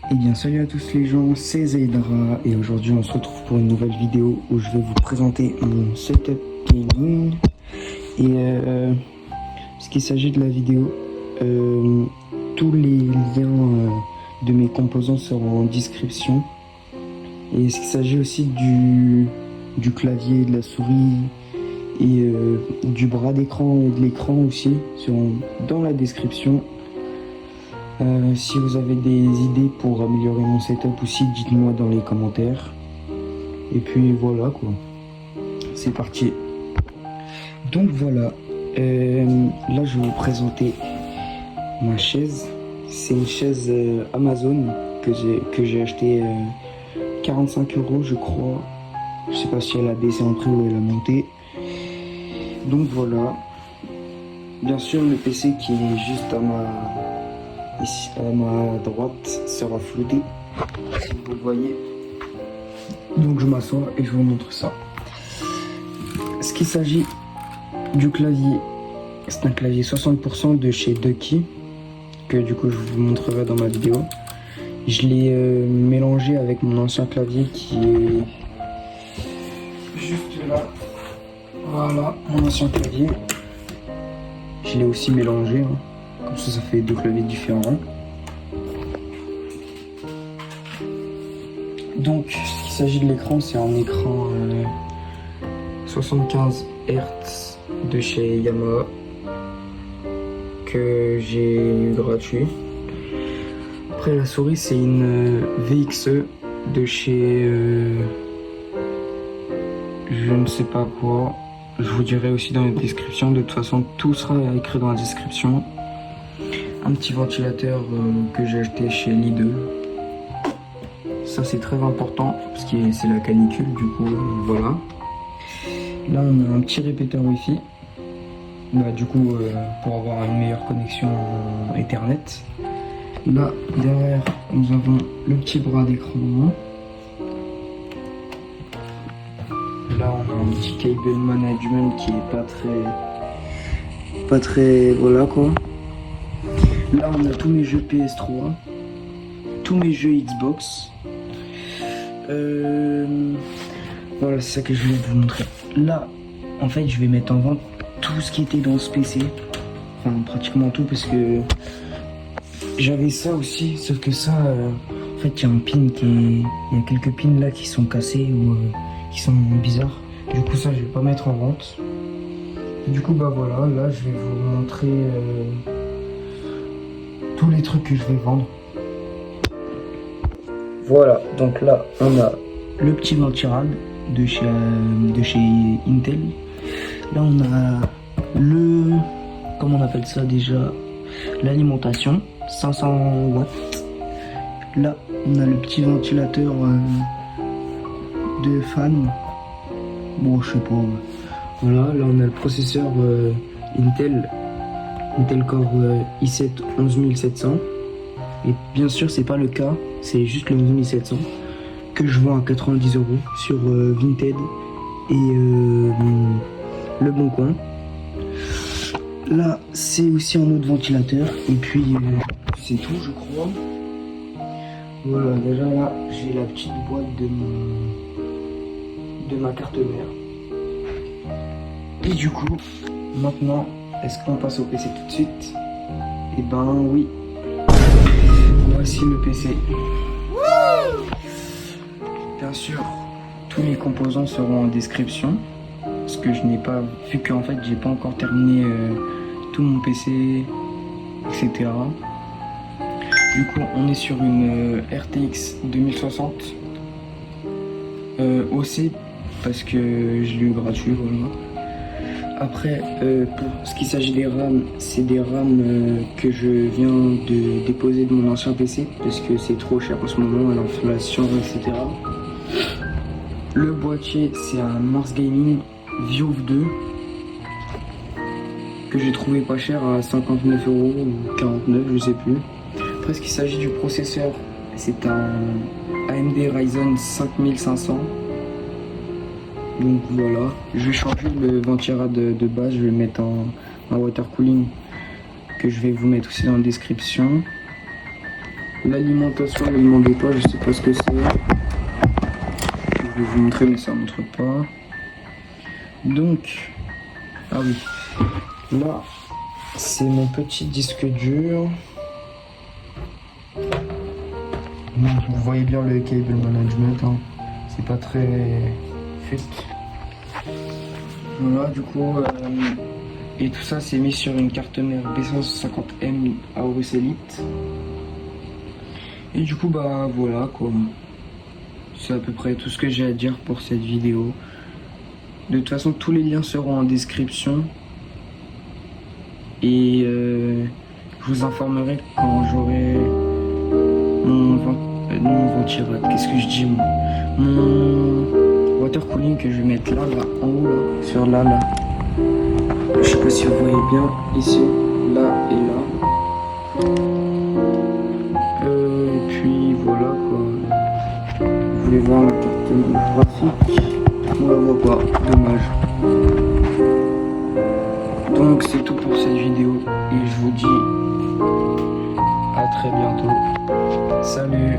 Eh bien salut à tous les gens, c'est Zaydra et aujourd'hui on se retrouve pour une nouvelle vidéo où je vais vous présenter mon setup gaming et puisqu'il s'agit de la vidéo, tous les liens de mes composants seront en description et ce qu'il s'agit aussi du clavier, de la souris et du bras d'écran et de l'écran aussi seront dans la description. Si vous avez des idées pour améliorer mon setup aussi, dites-moi dans les commentaires. Et puis voilà quoi, c'est parti. Donc voilà, là je vais vous présenter ma chaise. C'est une chaise Amazon que j'ai acheté 45 € je crois. Je sais pas si elle a baissé en prix ou elle a monté. Donc voilà, bien sûr le PC qui est juste ici à ma droite sera flouté, si vous le voyez. Donc je m'assois et je vous montre ça. Ce qu'il s'agit du clavier, c'est un clavier 60% de chez Ducky, que du coup je vous montrerai dans ma vidéo. Je l'ai mélangé avec mon ancien clavier qui est juste là. Voilà, mon ancien clavier. Je l'ai aussi mélangé, hein. Comme ça fait deux claviers différents. Donc, il s'agit de l'écran, c'est un écran 75 Hz de chez Yamaha que j'ai eu gratuit. Après, la souris, c'est une VXE de chez je ne sais pas quoi. Je vous dirai aussi dans la description. De toute façon, tout sera écrit dans la description. Un petit ventilateur que j'ai acheté chez Lidl. Ça c'est très important parce que c'est la canicule, du coup voilà. Là on a un petit répéteur wifi. Du coup pour avoir une meilleure connexion Ethernet. Là derrière nous avons le petit bras d'écran. Là on a un petit cable management qui est pas très voilà quoi. Là on a tous mes jeux PS3, tous mes jeux Xbox. Voilà, c'est ça que je voulais vous montrer. Là, en fait, je vais mettre en vente tout ce qui était dans ce PC. Enfin, pratiquement tout, parce que j'avais ça aussi, sauf que ça, en fait, il y a un pin il y a quelques pins là qui sont cassés ou qui sont bizarres. Du coup, ça, je vais pas mettre en vente. Du coup, bah voilà, là, je vais vous montrer tous les trucs que je vais vendre. Voilà, donc là on a le petit ventirad de chez Intel. Là on a comment on appelle ça déjà, l'alimentation, 500 watts. Là on a le petit ventilateur de fan. Bon je sais pas. Voilà, là on a le processeur Intel Core i7 11700. Et bien sûr, c'est pas le cas, c'est juste le 11700 que je vends à 90 € sur Vinted et Le Bon Coin. Là, c'est aussi un autre ventilateur. Et puis, c'est tout, je crois. Voilà, déjà là, j'ai la petite boîte de ma carte mère. Et du coup, maintenant, est-ce qu'on passe au PC tout de suite? Eh ben oui. Voici le PC. Bien sûr, tous les composants seront en description. Parce que je n'ai pas, vu qu'en fait j'ai pas encore terminé tout mon PC, etc. Du coup, on est sur une RTX 2060 OC parce que je l'ai eu gratuit, voilà. Après, pour ce qui s'agit des RAM, c'est des RAM que je viens de déposer de mon ancien PC parce que c'est trop cher en ce moment, l'inflation, etc. Le boîtier, c'est un Mars Gaming Viove 2 que j'ai trouvé pas cher à 59 € ou 49, je sais plus. Après, ce qui s'agit du processeur, c'est un AMD Ryzen 5500. Donc voilà, je vais changer le ventirad de base, je vais le mettre en water cooling que je vais vous mettre aussi dans la description. L'alimentation, ne demandez pas, je sais pas ce que c'est. Je vais vous montrer, mais ça ne montre pas. Donc, ah oui, là, c'est mon petit disque dur. Donc, vous voyez bien le cable management, hein. C'est pas très fit. Voilà, du coup, et tout ça, c'est mis sur une carte mère B150M Aorus Elite. Et du coup, bah voilà quoi. C'est à peu près tout ce que j'ai à dire pour cette vidéo. De toute façon, tous les liens seront en description. Et je vous informerai quand j'aurai mon ventilate. Qu'est-ce que je dis moi? Mon water cooling que je vais mettre là, en haut, là, sur là. Je sais pas si vous voyez bien, ici, là et là. Et puis voilà quoi. Vous voulez voir la carte graphique? On la voit pas, dommage. Donc c'est tout pour cette vidéo et je vous dis à très bientôt. Salut!